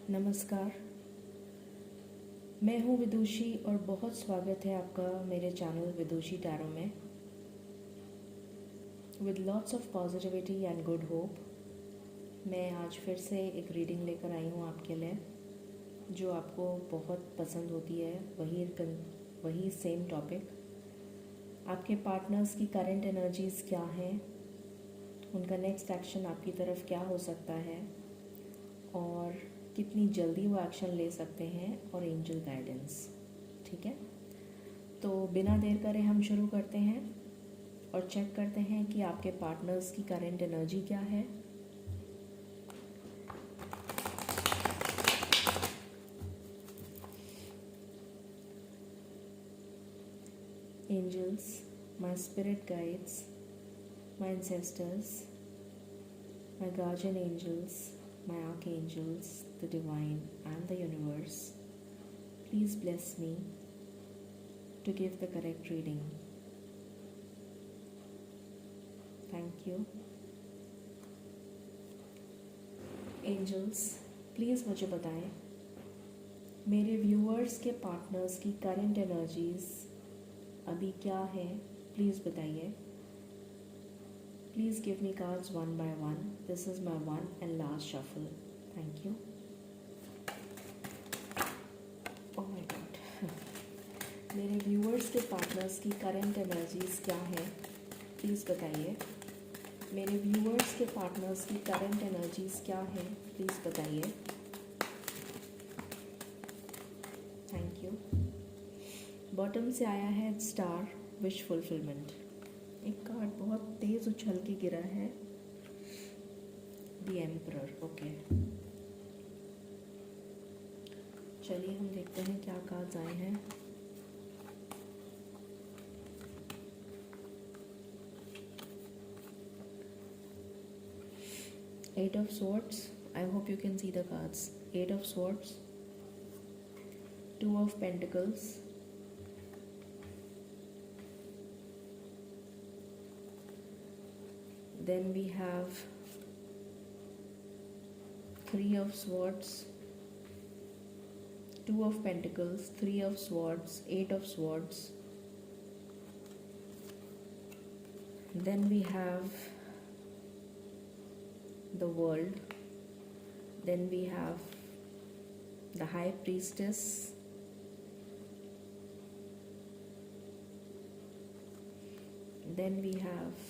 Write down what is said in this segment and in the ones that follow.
नमस्कार, मैं हूँ विदुषी और बहुत स्वागत है आपका मेरे चैनल विदुषी टैरो में। With lots of positivity and good hope मैं आज फिर से एक रीडिंग लेकर आई हूँ आपके लिए, जो आपको बहुत पसंद होती है। वही सेम टॉपिक, आपके पार्टनर्स की करंट एनर्जीज़ क्या हैं, उनका नेक्स्ट एक्शन आपकी तरफ क्या हो सकता है और कितनी जल्दी वो एक्शन ले सकते हैं, और एंजल गाइडेंस। ठीक है, तो बिना देर करे हम शुरू करते हैं और चेक करते हैं कि आपके पार्टनर्स की करंट एनर्जी क्या है। Angels, my spirit guides, my ancestors, my guardian angels, my archangels, the divine and the universe, please bless me to give the correct reading. Thank you. Angels, please मुझे बताएं मेरे viewers के partners की current energies अभी क्या है। Please बताइए। Please give me cards one by one. This is my one and last shuffle. Thank you. Oh my God. मेरे व्यूअर्स के पार्टनर्स की करंट एनर्जीज क्या है, प्लीज़ बताइए। मेरे व्यूअर्स के पार्टनर्स की करंट एनर्जीज क्या है, प्लीज़ बताइए। Thank you. बॉटम से आया है स्टार, विश फुलफिलमेंट। एक कार्ड बहुत तेज उछल के गिरा है, द एम्परर। ओके, चलिए हम देखते हैं क्या कार्ड्स आए हैं। Eight of swords, I hope you can see the cards. Eight of swords, two of pentacles, then we have three of swords, two of pentacles, three of swords, eight of swords, then we have the world, then we have the high priestess, then we have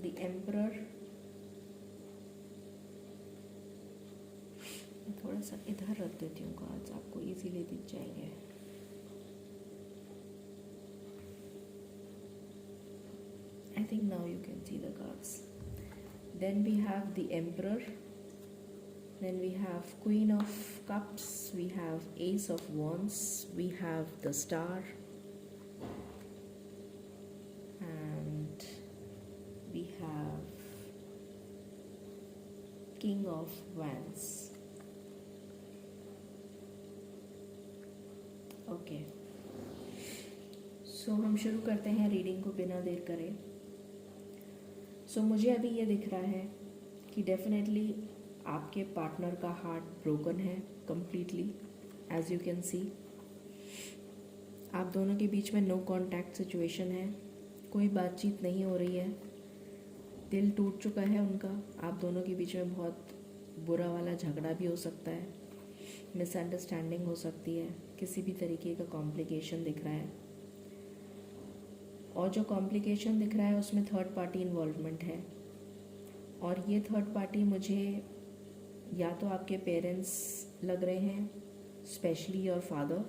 the emperor। थोड़ा सा इधर रख देती हूँ cards, आपको easily दिख जाएंगे। I think now you can see the cards. Then we have the emperor, then we have queen of cups, we have ace of wands, we have the star, and we have king of wands। Okay, so हम शुरू करते हैं reading को बिना देर करे। सो मुझे अभी ये दिख रहा है कि डेफिनेटली आपके पार्टनर का हार्ट ब्रोकन है completely, as you can see. आप दोनों के बीच में नो कॉन्टैक्ट सिचुएशन है, कोई बातचीत नहीं हो रही है, दिल टूट चुका है उनका। आप दोनों के बीच में बहुत बुरा वाला झगड़ा भी हो सकता है, मिसअंडरस्टैंडिंग हो सकती है, किसी भी तरीके का कॉम्प्लिकेशन दिख रहा है। और जो कॉम्प्लिकेशन दिख रहा है उसमें थर्ड पार्टी इन्वॉल्वमेंट है, और ये थर्ड पार्टी मुझे या तो आपके पेरेंट्स लग रहे हैं, स्पेशली योर फादर,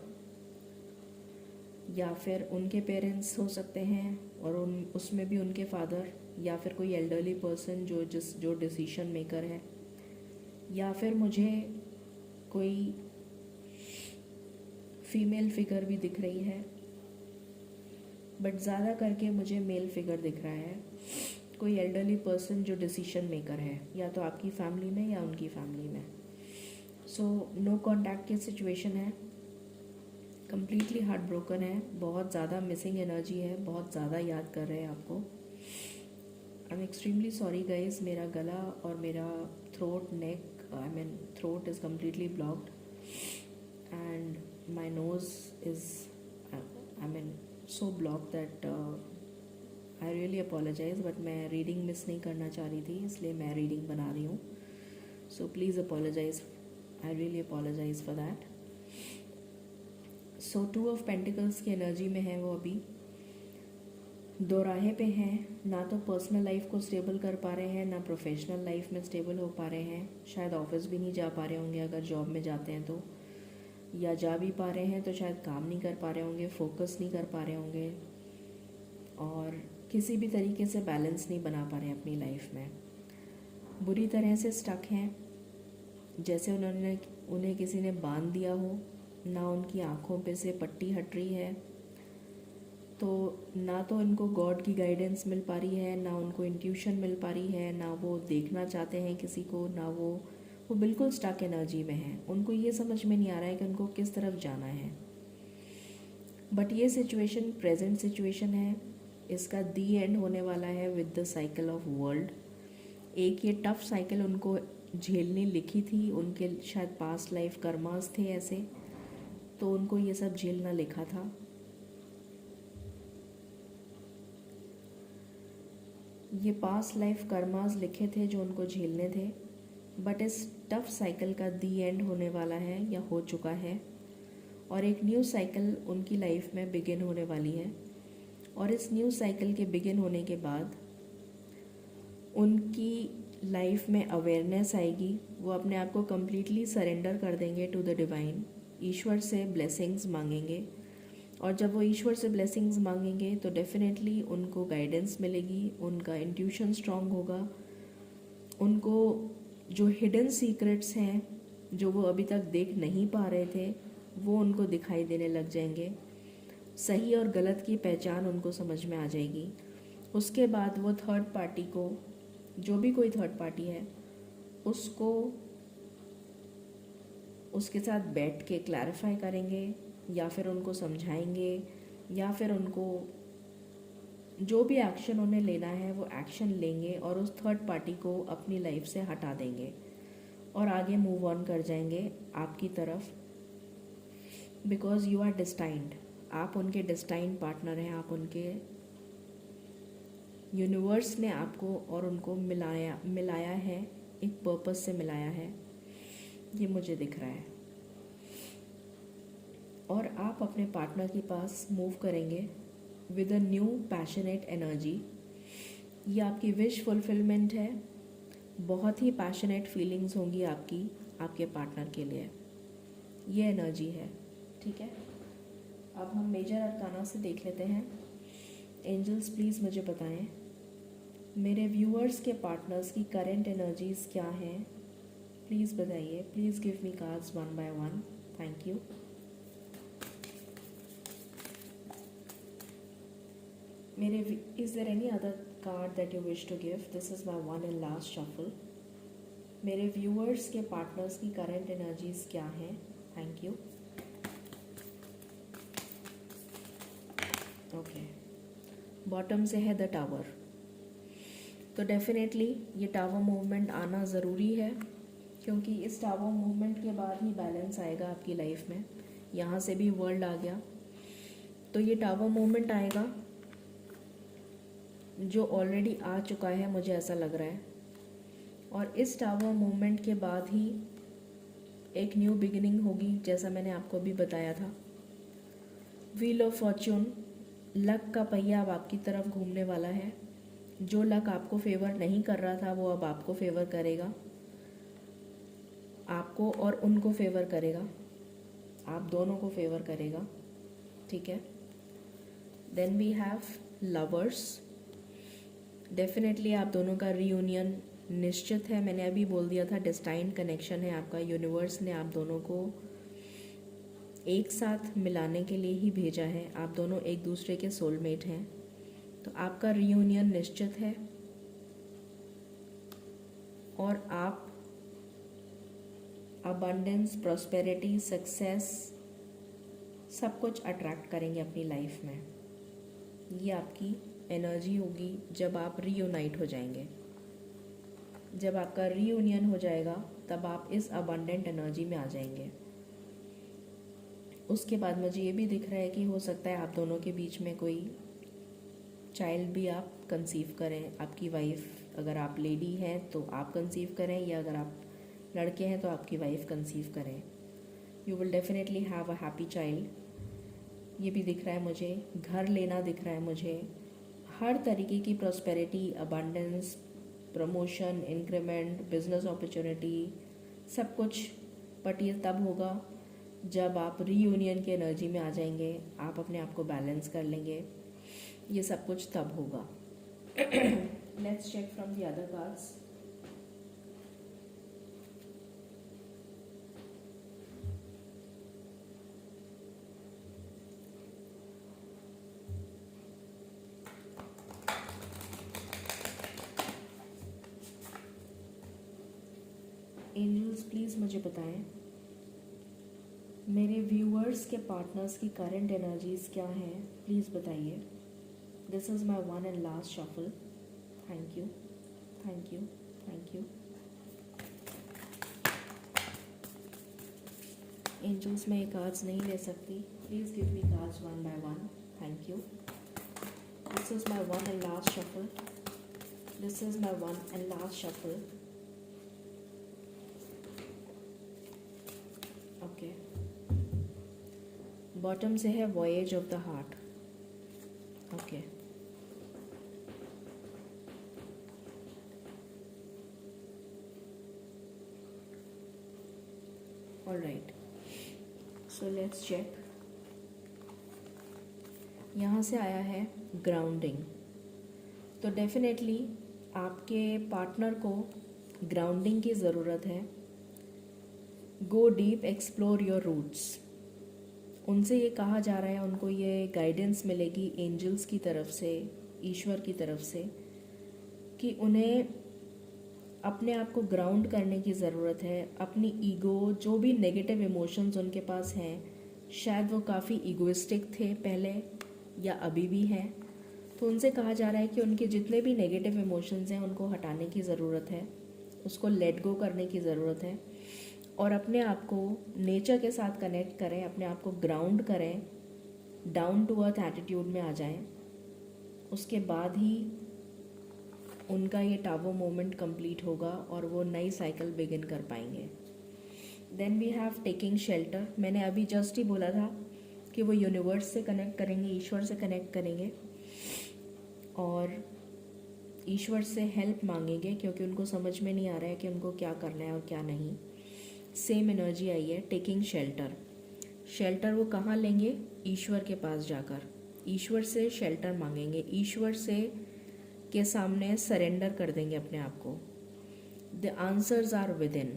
या फिर उनके पेरेंट्स हो सकते हैं और उसमें भी उनके फादर, या फिर कोई एल्डरली पर्सन जो डिसीजन मेकर है, या फिर मुझे कोई फीमेल फिगर भी दिख रही है, बट ज़्यादा करके मुझे मेल फिगर दिख रहा है। कोई एल्डरली पर्सन जो डिसीजन मेकर है, या तो आपकी फैमिली में या उनकी फैमिली में। सो नो कॉन्टैक्ट की सिचुएशन है, कम्प्लीटली हार्ट ब्रोकन है, बहुत ज़्यादा मिसिंग एनर्जी है, बहुत ज़्यादा याद कर रहे हैं आपको। I am extremely sorry guys, मेरा गला और मेरा throat neck I mean throat is completely blocked and my nose is I mean so block that I really apologise, but मैं रीडिंग मिस नहीं करना चाह रही थी, इसलिए मैं रीडिंग बना रही हूँ. So please apologise, I really apologise for that. So 2 of pentacles की एनर्जी में है वो अभी दोराहे पे हैं. ना तो पर्सनल लाइफ को स्टेबल कर पा रहे हैं, ना प्रोफेशनल लाइफ में स्टेबल हो पा रहे हैं. शायद ऑफिस भी नहीं जा पा रहे होंगे अगर जॉब में जाते हैं तो, या जा भी पा रहे हैं तो शायद काम नहीं कर पा रहे होंगे, फोकस नहीं कर पा रहे होंगे, और किसी भी तरीके से बैलेंस नहीं बना पा रहे हैं अपनी लाइफ में. बुरी तरह से स्टक हैं, जैसे उन्हें किसी ने बांध दिया हो. ना उनकी आँखों पे से पट्टी हट रही है, तो ना तो इनको गॉड की गाइडेंस मिल पा रही है, ना उनको इंट्यूशन मिल पा रही है, ना वो देखना चाहते हैं किसी को, ना वो बिल्कुल स्टक एनर्जी में है. उनको ये समझ में नहीं आ रहा है कि उनको किस तरफ जाना है. बट ये सिचुएशन प्रेजेंट सिचुएशन है, इसका दी एंड होने वाला है with the cycle of world. एक ये टफ साइकिल उनको झेलनी लिखी थी, उनके शायद पास्ट लाइफ कर्मास थे ऐसे, तो उनको ये सब झेलना लिखा था. ये पास्ट लाइफ कर्मास लिखे थे जो उनको झेलने थे. बट इस टफ साइकिल का दी एंड होने वाला है या हो चुका है, और एक न्यू साइकिल उनकी लाइफ में बिगिन होने वाली है. और इस न्यू साइकिल के बिगिन होने के बाद उनकी लाइफ में अवेयरनेस आएगी. वो अपने आप को कम्प्लीटली सरेंडर कर देंगे टू द डिवाइन. ईश्वर से ब्लेसिंग्स मांगेंगे, और जब वो ईश्वर से ब्लेसिंग्स मांगेंगे तो डेफिनेटली उनको गाइडेंस मिलेगी, उनका इंट्यूशन स्ट्रांग होगा. उनको जो हिडन सीक्रेट्स हैं, जो वो अभी तक देख नहीं पा रहे थे, वो उनको दिखाई देने लग जाएंगे. सही और गलत की पहचान उनको समझ में आ जाएगी. उसके बाद वो थर्ड पार्टी को, जो भी कोई थर्ड पार्टी है, उसको उसके साथ बैठ के क्लैरिफाई करेंगे, या फिर उनको समझाएंगे, या फिर उनको जो भी एक्शन उन्हें लेना है वो एक्शन लेंगे, और उस थर्ड पार्टी को अपनी लाइफ से हटा देंगे और आगे मूव ऑन कर जाएंगे आपकी तरफ. बिकॉज यू आर डिस्टाइंड, आप उनके डिस्टाइंड पार्टनर हैं. आप उनके, यूनिवर्स ने आपको और उनको मिलाया है, एक पर्पस से मिलाया है. ये मुझे दिख रहा है. और आप अपने पार्टनर के पास मूव करेंगे with a new passionate energy. ये आपकी विश फुलफिलमेंट है. बहुत ही पैशनेट फीलिंग्स होंगी आपकी आपके पार्टनर के लिए. ये एनर्जी है. ठीक है, अब हम मेजर अरकाना से देख लेते हैं. एंजल्स प्लीज़ मुझे बताएं मेरे व्यूअर्स के पार्टनर्स की करंट एनर्जीज क्या हैं. प्लीज़ बताइए. Please give me cards one by one. Thank you. Is there any other card that you wish to give? This is my one and last shuffle. मेरे viewers के partners की current energies क्या हैं? Thank you. Okay, bottom से है the tower. तो definitely ये tower movement आना ज़रूरी है, क्योंकि इस टावर मूवमेंट के बाद ही बैलेंस आएगा आपकी लाइफ में. यहाँ से भी वर्ल्ड आ गया, तो ये टावर मूवमेंट आएगा जो ऑलरेडी आ चुका है, मुझे ऐसा लग रहा है. और इस टावर मूवमेंट के बाद ही एक न्यू बिगिनिंग होगी, जैसा मैंने आपको अभी बताया था. व्हील ऑफ फॉर्च्यून, लक का पहिया अब आपकी तरफ घूमने वाला है. जो लक आपको फेवर नहीं कर रहा था वो अब आपको फेवर करेगा. आपको और उनको फेवर करेगा, आप दोनों को फेवर करेगा. ठीक है. Then we have lovers. Definitely आप दोनों का रीयूनियन निश्चित है. मैंने अभी बोल दिया था डेस्टाइन्ड कनेक्शन है आपका. यूनिवर्स ने आप दोनों को एक साथ मिलाने के लिए ही भेजा है. आप दोनों एक दूसरे के सोलमेट हैं, तो आपका रीयूनियन निश्चित है. और आप अबंडेंस, प्रॉस्पेरिटी, सक्सेस सब कुछ अट्रैक्ट करेंगे अपनी लाइफ में. ये आपकी एनर्जी होगी जब आप रीयूनाइट हो जाएंगे। जब आपका रीयूनियन हो जाएगा तब आप इस अबंडेंट एनर्जी में आ जाएंगे। उसके बाद मुझे ये भी दिख रहा है कि हो सकता है आप दोनों के बीच में कोई चाइल्ड भी आप कंसीव करें। आपकी वाइफ, अगर आप लेडी हैं तो आप कंसीव करें, या अगर आप लड़के हैं तो आपकी वाइफ कंसीव करें। You will definitely have a happy child. ये भी दिख रहा है मुझे, घर लेना दिख रहा है मुझे, हर तरीके की prosperity, abundance, promotion, increment, business opportunity, सब कुछ। बट ये तब होगा जब आप रीयूनियन की एनर्जी में आ जाएंगे, आप अपने आप को बैलेंस कर लेंगे। ये सब कुछ तब होगा। Let's check from the other cards. Angels please मुझे बताएं मेरे व्यूअर्स के पार्टनर्स की करंट एनर्जीज क्या हैं, प्लीज़ बताइए। This is my one and last shuffle. Thank you, thank you, thank you. Angels मैं ये कार्ड्स नहीं ले सकती, please give me cards one by one. Thank you. This is my one and last shuffle. This is my one and last shuffle. Okay, bottom से है voyage of the heart. Okay, alright, so let's check. यहाँ से आया है grounding. तो definitely आपके partner को grounding की ज़रूरत है। Go deep, explore your roots. उनसे ये कहा जा रहा है, उनको ये गाइडेंस मिलेगी एंजल्स की तरफ से, ईश्वर की तरफ से, कि उन्हें अपने आप को ग्राउंड करने की ज़रूरत है। अपनी ईगो, जो भी नेगेटिव इमोशंस उनके पास हैं, शायद वो काफ़ी ईगोइस्टिक थे पहले या अभी भी हैं, तो उनसे कहा जा रहा है कि उनके जितने भी नेगेटिव इमोशंस हैं उनको हटाने की ज़रूरत है, उसको लेट गो करने की ज़रूरत है, और अपने आप को नेचर के साथ कनेक्ट करें, अपने आप को ग्राउंड करें, डाउन टू अर्थ एटीट्यूड में आ जाएं। उसके बाद ही उनका ये टावो मोमेंट कंप्लीट होगा और वो नई साइकिल बिगिन कर पाएंगे। Then we have taking shelter. मैंने अभी जस्ट ही बोला था कि वो यूनिवर्स से कनेक्ट करेंगे, ईश्वर से कनेक्ट करेंगे और ईश्वर से हेल्प मांगेंगे, क्योंकि उनको समझ में नहीं आ रहा है कि उनको क्या करना है और क्या नहीं। सेम एनर्जी आई है, टेकिंग शेल्टर। शेल्टर वो कहाँ लेंगे? ईश्वर के पास जाकर ईश्वर से शेल्टर मांगेंगे, ईश्वर से के सामने सरेंडर कर देंगे अपने आप को। The answers are within.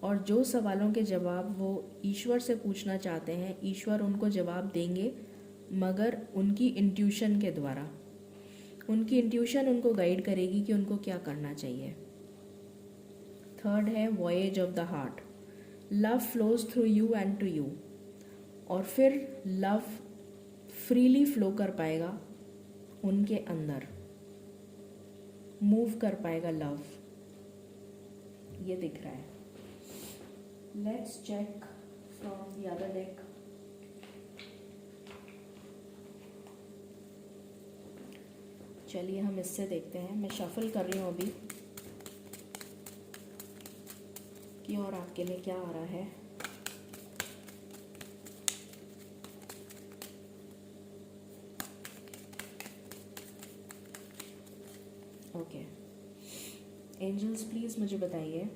और जो सवालों के जवाब वो ईश्वर से पूछना चाहते हैं, ईश्वर उनको जवाब देंगे, मगर उनकी इंट्यूशन के द्वारा। उनकी इंट्यूशन उनको गाइड करेगी कि उनको क्या करना चाहिए। थर्ड है voyage of the heart. Love flows through you and to you. और फिर लव फ्रीली फ्लो कर पाएगा उनके अंदर, मूव कर पाएगा लव, ये दिख रहा है। Let's check from the other deck. चलिए हम इससे देखते हैं। मैं शफल कर रही हूँ अभी कि और आपके लिए क्या आ रहा है। ओके, एंजल्स प्लीज़ मुझे बताइए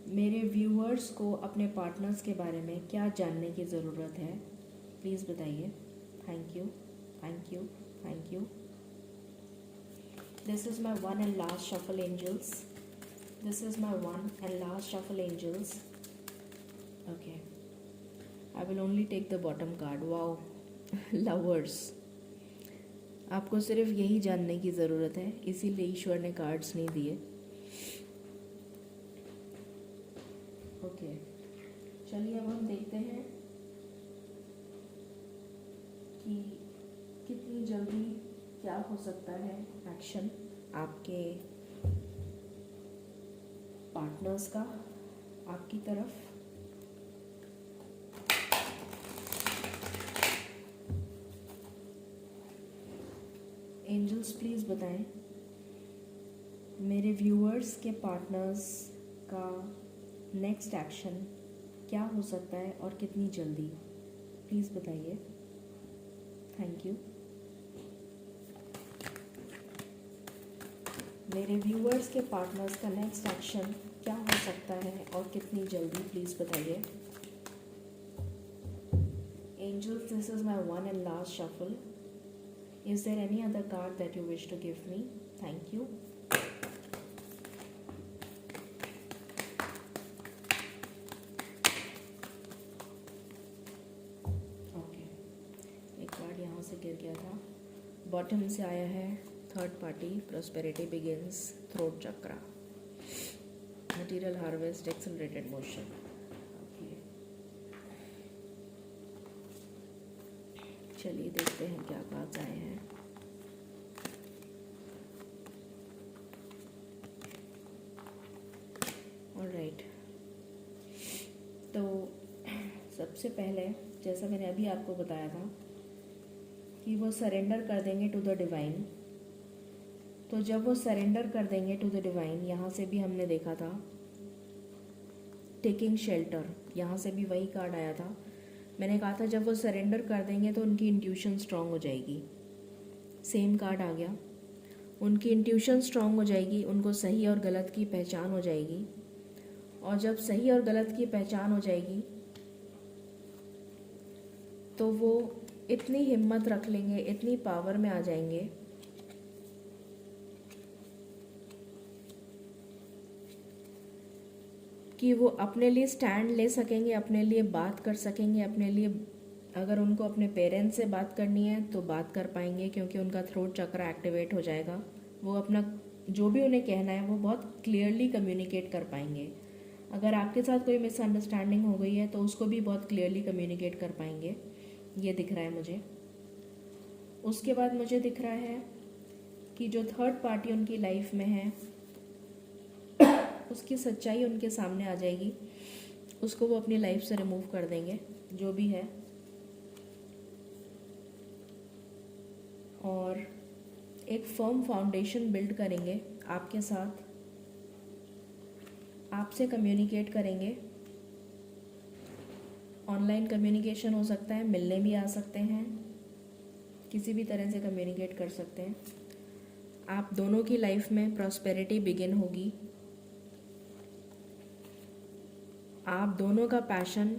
मेरे व्यूअर्स को अपने पार्टनर्स के बारे में क्या जानने की ज़रूरत है, प्लीज़ बताइए। Thank you, thank you, thank you. This is my one and last shuffle angels. This is my one and last shuffle angels. Okay, I will only take the bottom card. Wow, lovers. आपको सिर्फ यही जानने की ज़रूरत है, इसीलिए ईश्वर ने cards नहीं दिए। ओके, चलिए अब हम देखते हैं कि कितनी जल्दी क्या हो सकता है एक्शन आपके पार्टनर्स का आपकी तरफ। एंजल्स प्लीज़ बताएं मेरे व्यूअर्स के पार्टनर्स का नेक्स्ट एक्शन क्या हो सकता है और कितनी जल्दी, प्लीज़ बताइए। Thank you. मेरे व्यूअर्स के पार्टनर्स का नेक्स्ट एक्शन क्या हो सकता है और कितनी जल्दी, प्लीज़ बताइए। Angels, this is my one and last shuffle. Is there any other card that you wish to give me? Thank you. Okay. एक कार्ड यहाँ से गिर गया था, बॉटम से आया है third party, prosperity begins, throat chakra, material harvest, accelerated motion. Okay, चलिए देखते हैं क्या कार्ड्स आए हैं। ऑलराइट, तो सबसे पहले जैसा मैंने अभी आपको बताया था कि वो सरेंडर कर देंगे टू द डिवाइन। तो जब वो सरेंडर कर देंगे टू द डिवाइन, यहाँ से भी हमने देखा था टेकिंग शेल्टर, यहाँ से भी वही कार्ड आया था। मैंने कहा था जब वो सरेंडर कर देंगे तो उनकी इंट्यूशन स्ट्रांग हो जाएगी। सेम कार्ड आ गया, उनकी इंट्यूशन स्ट्रांग हो जाएगी, उनको सही और गलत की पहचान हो जाएगी। और जब सही और गलत की पहचान हो जाएगी तो वो इतनी हिम्मत रख लेंगे, इतनी पावर में आ जाएंगे कि वो अपने लिए स्टैंड ले सकेंगे, अपने लिए बात कर सकेंगे, अपने लिए अगर उनको अपने पेरेंट्स से बात करनी है तो बात कर पाएंगे, क्योंकि उनका थ्रोट चक्र एक्टिवेट हो जाएगा। वो अपना जो भी उन्हें कहना है वो बहुत क्लियरली कम्युनिकेट कर पाएंगे। अगर आपके साथ कोई मिसअंडरस्टैंडिंग हो गई है तो उसको भी बहुत क्लियरली कम्युनिकेट कर पाएंगे, ये दिख रहा है मुझे। उसके बाद मुझे दिख रहा है कि जो थर्ड पार्टी उनकी लाइफ में है उसकी सच्चाई उनके सामने आ जाएगी, उसको वो अपनी लाइफ से रिमूव कर देंगे जो भी है, और एक फर्म फाउंडेशन बिल्ड करेंगे आपके साथ, आपसे कम्युनिकेट करेंगे। ऑनलाइन कम्युनिकेशन हो सकता है, मिलने भी आ सकते हैं, किसी भी तरह से कम्युनिकेट कर सकते हैं। आप दोनों की लाइफ में प्रॉस्पेरिटी बिगिन होगी। आप दोनों का पैशन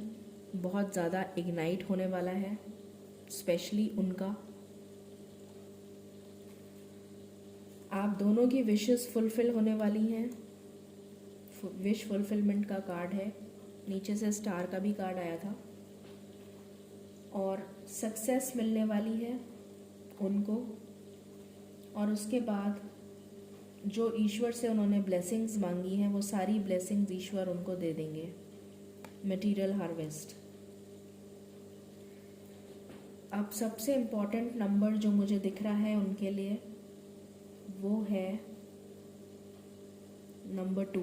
बहुत ज़्यादा इग्नाइट होने वाला है, स्पेशली उनका। आप दोनों की विशेस फुलफिल होने वाली हैं। विश फुलफिलमेंट का कार्ड है, नीचे से स्टार का भी कार्ड आया था। और सक्सेस मिलने वाली है उनको, और उसके बाद जो ईश्वर से उन्होंने ब्लेसिंग्स मांगी हैं वो सारी ब्लेसिंग्स ईश्वर उनको दे देंगे। Material harvest. अब सबसे इम्पॉर्टेंट नंबर जो मुझे दिख रहा है उनके लिए वो है नंबर 2।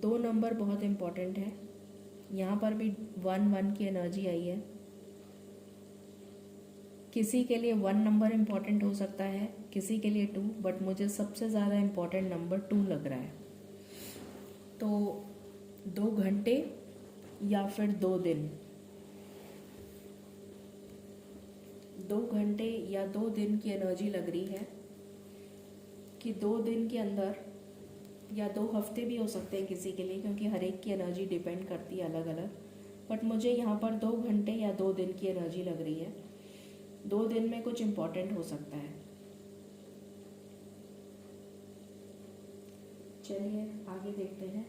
2 नंबर बहुत इम्पॉर्टेंट है। यहाँ पर भी 1 की एनर्जी आई है। किसी के लिए 1 नंबर इम्पॉर्टेंट हो सकता है, किसी के लिए 2, बट मुझे सबसे ज़्यादा इम्पॉर्टेंट नंबर 2 लग रहा है। तो 2 घंटे या फिर 2 दिन, 2 घंटे या 2 दिन की एनर्जी लग रही है कि 2 दिन के अंदर, या 2 हफ्ते भी हो सकते हैं किसी के लिए, क्योंकि हर एक की एनर्जी डिपेंड करती है अलग अलग। बट मुझे यहाँ पर 2 घंटे या 2 दिन की एनर्जी लग रही है। 2 दिन में कुछ इम्पोर्टेंट हो सकता है। चलिए आगे देखते हैं।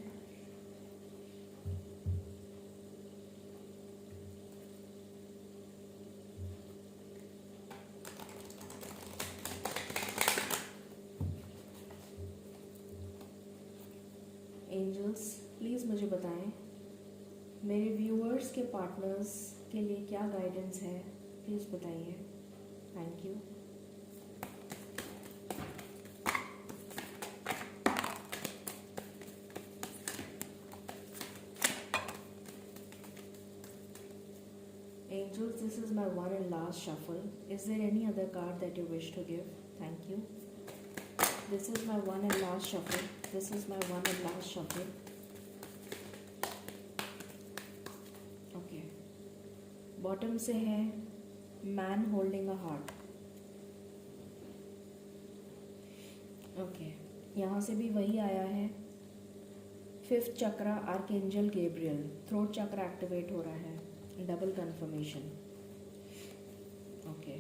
एंजल्स प्लीज़ मुझे बताएं मेरे व्यूअर्स के पार्टनर्स के लिए क्या गाइडेंस है प्लीज़ बताइए। Thank you. Angels, this is my one and last shuffle. Is there any other card that you wish to give? Thank you. This is my one and last shuffle. This is my one and last shuffle. Okay. Bottom से है man holding a heart. Okay, यहाँ से भी वही आया है। Fifth chakra archangel Gabriel, throat chakra activate हो रहा है, double confirmation. Okay,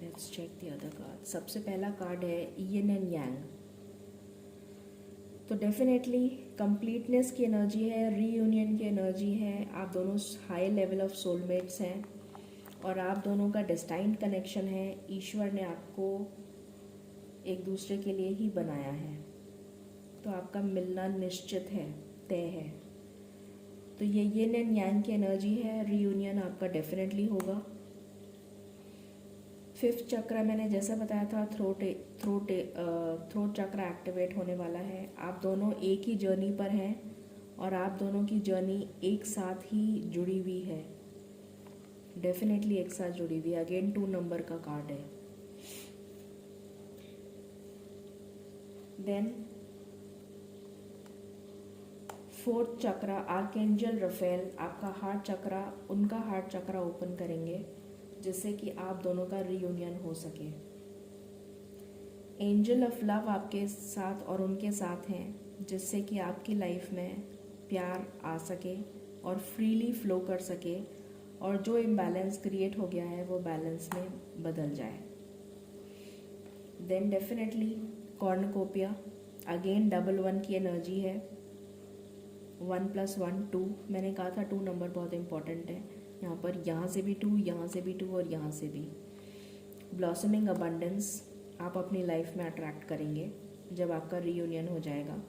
let's check the other card. सबसे पहला कार्ड है यिन एंड यांग। तो डेफिनेटली कंप्लीटनेस की एनर्जी है, रीयूनियन की एनर्जी है। आप दोनों हाई लेवल ऑफ सोलमेट्स हैं और आप दोनों का डेस्टाइन्ड कनेक्शन है। ईश्वर ने आपको एक दूसरे के लिए ही बनाया है, तो आपका मिलना निश्चित है, तय है। तो ये यिन एंड यांग की एनर्जी है, रीयूनियन आपका डेफिनेटली होगा। फिफ्थ चक्रा मैंने जैसा बताया था, थ्रोट चक्रा एक्टिवेट होने वाला है। आप दोनों एक ही जर्नी पर हैं और आप दोनों की जर्नी एक साथ ही जुड़ी हुई है, डेफिनेटली एक साथ जुड़ी हुई है। अगेन 2 नंबर का कार्ड है। देन फोर्थ चक्रा आर्कएंजल रफेल आपका हार्ट चक्रा, उनका हार्ट चक्रा ओपन करेंगे जिससे कि आप दोनों का रीयूनियन हो सके। एंजल ऑफ लव आपके साथ और उनके साथ हैं जिससे कि आपकी लाइफ में प्यार आ सके और फ्रीली फ्लो कर सके और जो इम्बैलेंस क्रिएट हो गया है वो बैलेंस में बदल जाए। देन डेफिनेटली कॉर्नकोपिया, अगेन डबल 1 की एनर्जी है। 1 + 1 2, मैंने कहा था 2 नंबर बहुत इंपॉर्टेंट है। यहाँ पर यहाँ से भी 2, यहाँ से भी 2 और यहाँ से भी। ब्लॉसमिंग अबंडेंस आप अपनी लाइफ में अट्रैक्ट करेंगे जब आपका रीयूनियन हो जाएगा।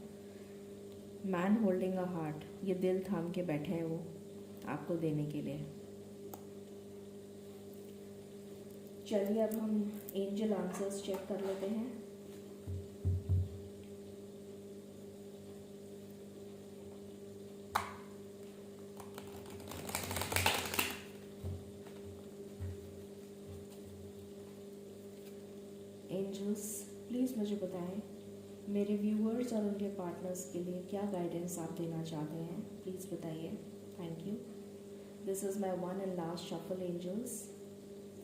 मैन होल्डिंग अ हार्ट, ये दिल थाम के बैठे हैं वो आपको देने के लिए। चलिए अब हम एंजल आंसर्स चेक कर लेते हैं। एंजल्स, प्लीज़ मुझे बताएं मेरे व्यूअर्स और उनके पार्टनर्स के लिए क्या गाइडेंस आप देना चाहते हैं, प्लीज़ बताइए। Thank you. This is my one and last shuffle angels.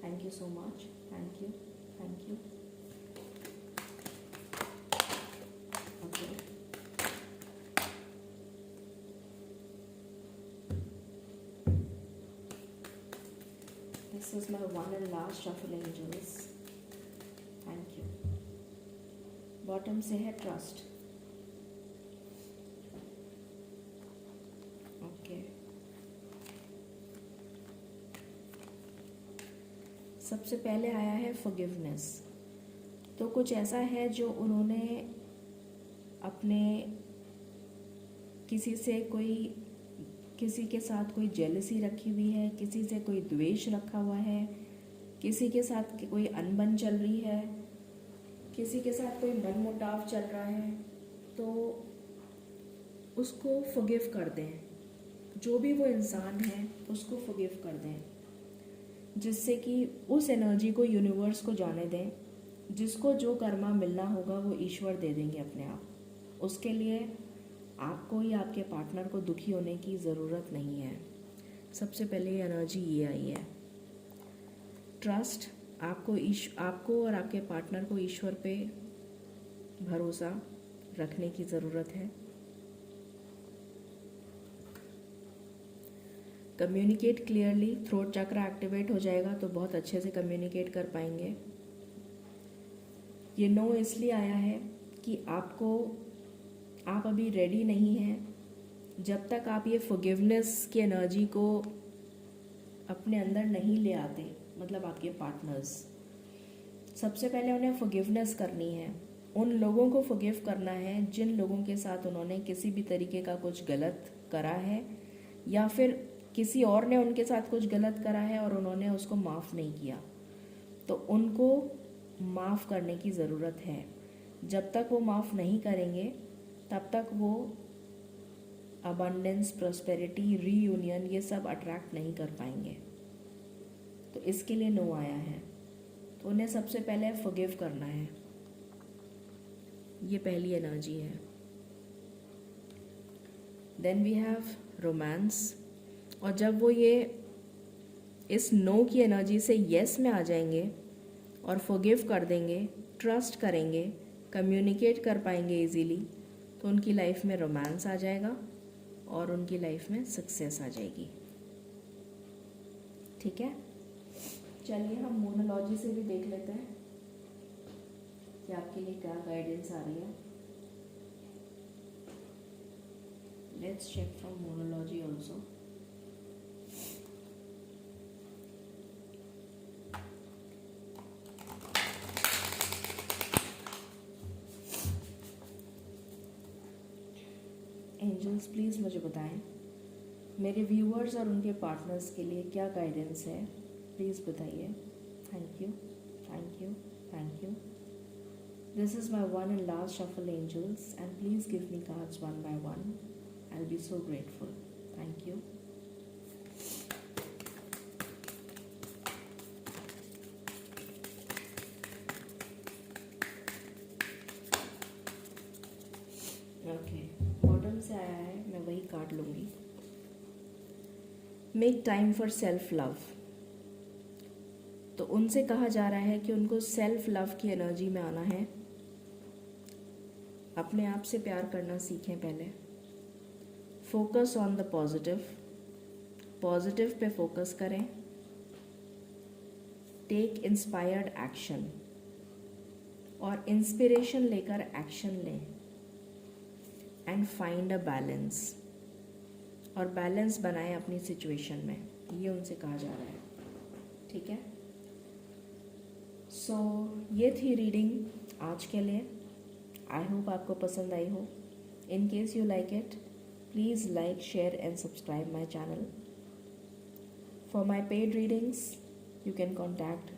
Thank you so much. Thank you, thank you. Okay, this is my one and last shuffle angels. Thank you. Bottom से है trust. Okay, सबसे पहले आया है forgiveness. तो कुछ ऐसा है जो उन्होंने अपने किसी के साथ कोई जेलसी रखी हुई है, किसी से कोई द्वेष रखा हुआ है, किसी के साथ कोई अनबन चल रही है, किसी के साथ कोई मनमुटाव चल रहा है, तो उसको फॉरगिव कर दें। जो भी वो इंसान है उसको फॉरगिव कर दें, जिससे कि उस एनर्जी को यूनिवर्स को जाने दें। जिसको जो कर्मा मिलना होगा वो ईश्वर दे देंगे अपने आप। उसके लिए आपको या आपके पार्टनर को दुखी होने की ज़रूरत नहीं है। सबसे पहले एनर्जी ये आई है। ट्रस्ट, आपको और आपके पार्टनर को ईश्वर पे भरोसा रखने की ज़रूरत है। कम्युनिकेट क्लियरली, थ्रोट चक्र एक्टिवेट हो जाएगा तो बहुत अच्छे से कम्युनिकेट कर पाएंगे। ये नो इसलिए आया है कि आप अभी रेडी नहीं हैं। जब तक आप ये फॉरगिवनेस की एनर्जी को अपने अंदर नहीं ले आते, मतलब आपके पार्टनर्स, सबसे पहले उन्हें फॉरगिवनेस करनी है। उन लोगों को फॉरगिव करना है जिन लोगों के साथ उन्होंने किसी भी तरीके का कुछ गलत करा है या फिर किसी और ने उनके साथ कुछ गलत करा है और उन्होंने उसको माफ़ नहीं किया, तो उनको माफ़ करने की ज़रूरत है। जब तक वो माफ़ नहीं करेंगे तब तक वो अबंडेंस, प्रॉस्पेरिटी, रीयूनियन ये सब अट्रैक्ट नहीं कर पाएंगे। तो इसके लिए नो आया है। तो उन्हें सबसे पहले फॉरगिव करना है, ये पहली एनर्जी है। Then we have romance. और जब वो ये इस नो की एनर्जी से येस में आ जाएंगे और फॉरगिव कर देंगे, ट्रस्ट करेंगे, कम्युनिकेट कर पाएंगे इजीली, तो उनकी लाइफ में रोमांस आ जाएगा और उनकी लाइफ में सक्सेस आ जाएगी। ठीक है, चलिए हम मोनोलॉजी से भी देख लेते हैं कि आपके लिए क्या गाइडेंस आ रही है। Let's check from monology also. Angels please मुझे बताएं मेरे व्यूअर्स और उनके पार्टनर्स के लिए क्या गाइडेंस है, प्लीज़ बताइए। Thank you, thank you, thank you. This is my one and last shuffle angels and please give me cards one by one. I will be so grateful. Thank you. Okay, bottom से आया है, मैं वही card लूँगी। Make time for self love. तो उनसे कहा जा रहा है कि उनको सेल्फ लव की एनर्जी में आना है। अपने आप से प्यार करना सीखें पहले। Focus on the positive, positive pay focus करें। टेक इंस्पायर्ड एक्शन, और इंस्पिरेशन लेकर एक्शन लें। एंड फाइंड अ बैलेंस, और बैलेंस बनाएं अपनी सिचुएशन में, ये उनसे कहा जा रहा है। ठीक है, सो ये थी रीडिंग आज के लिए। आई होप आपको पसंद आई हो। In case you like it, please like, share and subscribe my channel. For my paid readings you can contact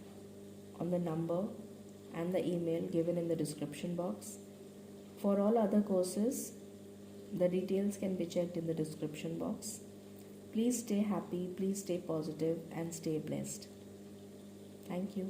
on the number and the email given in the description box. For all other courses, the details can be checked in the description box. Please stay happy, please stay positive and stay blessed. Thank you.